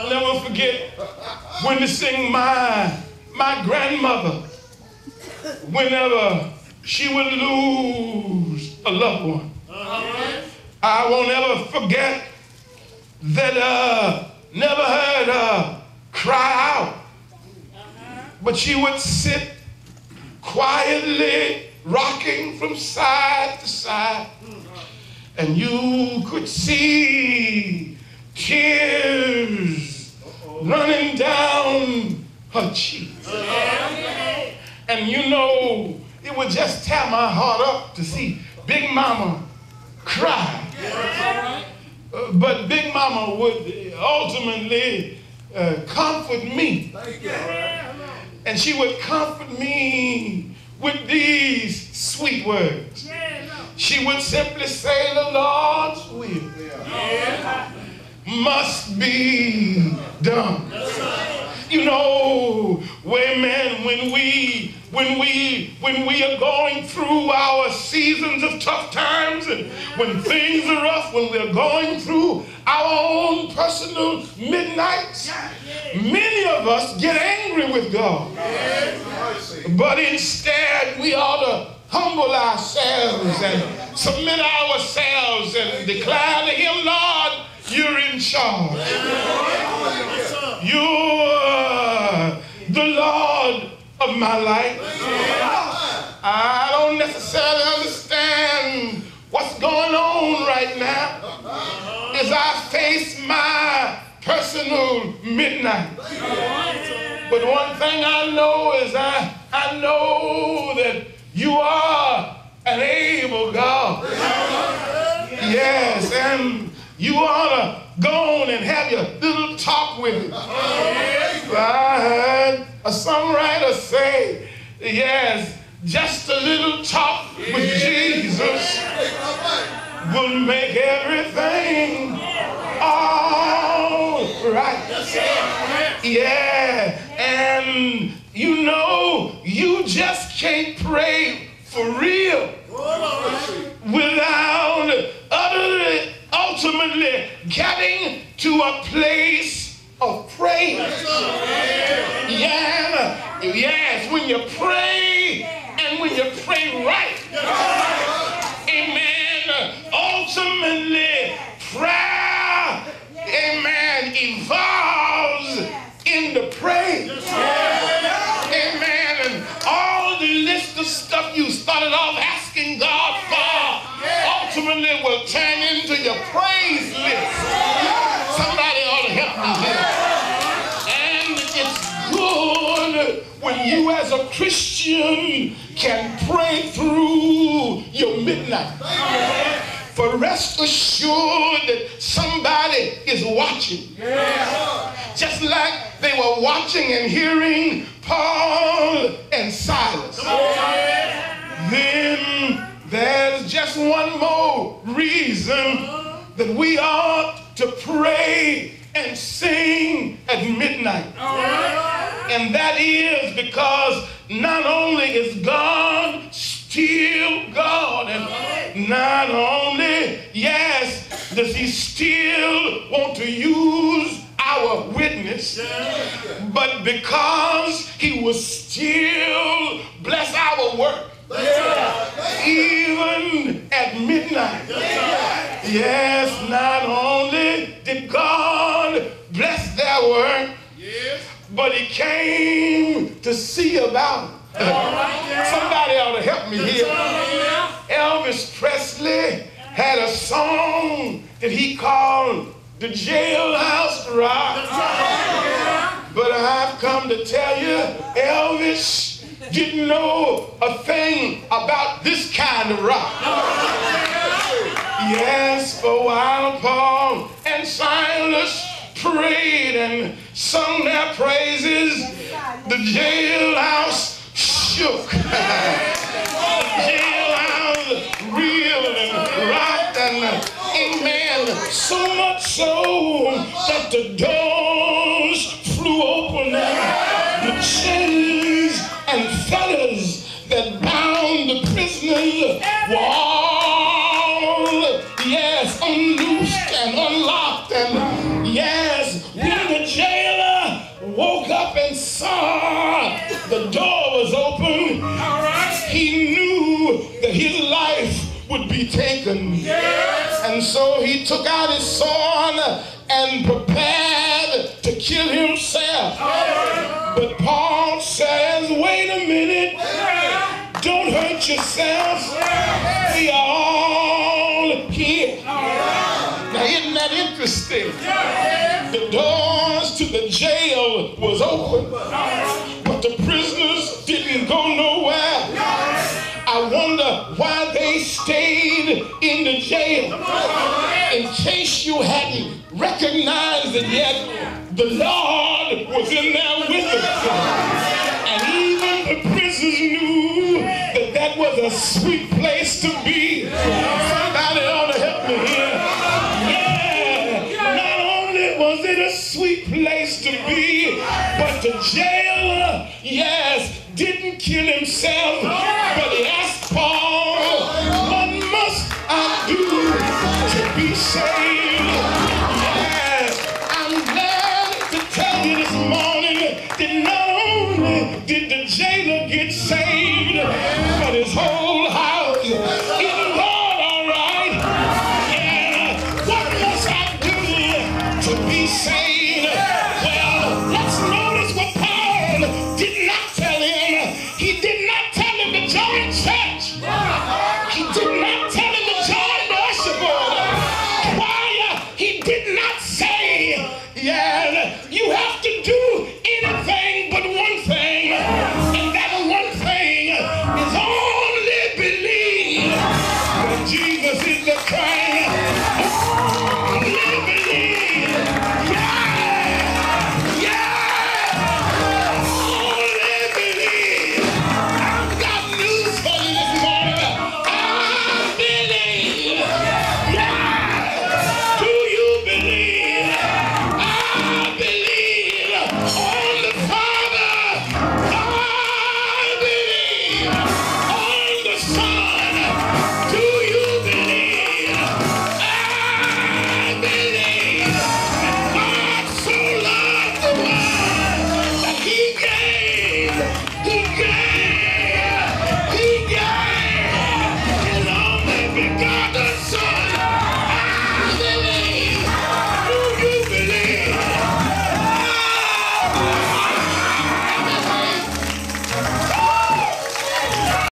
I'll never forget when to sing my grandmother, whenever she would lose a loved one. I won't ever forget that never heard her cry out, but she would sit quietly rocking from side to side, and you could see tears running down her cheeks. And you know, it would just tear my heart up to see Big Mama cry. But Big Mama would ultimately comfort me. And she would comfort me with these sweet words. She would simply say, the Lord's will must be done. You know, amen, when we are going through our seasons of tough times, and when things are rough, when we're going through our own personal midnights, many of us get angry with God. But instead, we ought to humble ourselves and submit ourselves and declare to Him, Lord, you're in charge. You're the Lord of my life. I don't necessarily understand what's going on right now as I face my personal midnight. But one thing I know is I know that you are an able God. Yes, and you ought to go on and have your little talk with Him. I heard a songwriter say, yes, just a little talk with Jesus will make everything all right. Yeah, and you know, you just can't pray for real without ultimately getting to a place of praise. Yeah, yes, when you pray and when you pray right, amen, ultimately prayer, amen, evolves into praise. Amen, and all the list of stuff you started off asking God for ultimately will turn into your praise list. Somebody ought to help me here. And it's good when you as a Christian can pray through your midnight. For rest assured that somebody is watching. Just like they were watching and hearing Paul and Silas. Then there's just one more reason that we ought to pray and sing at midnight. And that is because not only is God still God, and not only, yes, does He still want to use our witness, but because He will still bless our work. Even at midnight. Yes, not only did God bless their work, but He came to see about it. Somebody ought to help me here. Elvis Presley had a song that he called the Jailhouse Rock. But I've come to tell you, Elvis didn't know a thing about this kind of rock. Yes, for while Paul and Silas prayed and sung their praises, the jailhouse shook. The jailhouse reeled and rocked, and amen, so much so that the doors flew open, the chains and fetters that bound the prisoners were all, yes, unloosed and unlocked. And yes, when the so he took out his sword and prepared to kill himself. But Paul says, wait a minute, don't hurt yourself. We are all here. Now, isn't that interesting? The doors to the jail was open, but the prisoners didn't go nowhere. I wonder why they stayed in the jail. In case you hadn't recognized it yet, the Lord was in there with them. And even the prisoners knew that that was a sweet place to be. Somebody ought to help me here. Yeah, not only was it a sweet place to be, but the jailer, yes, didn't kill himself, but he asked Paul, what must I do to be saved? Yes, I'm glad to tell you this morning that not only did the jailer get saved, but his whole house. Is the Lord all right? Yeah, what must I do to be saved? Well, let's notice what Paul did not tell him. He did not tell him to join church. He did not tell him to join the usher board. Choir. He did not say, yeah, you have to do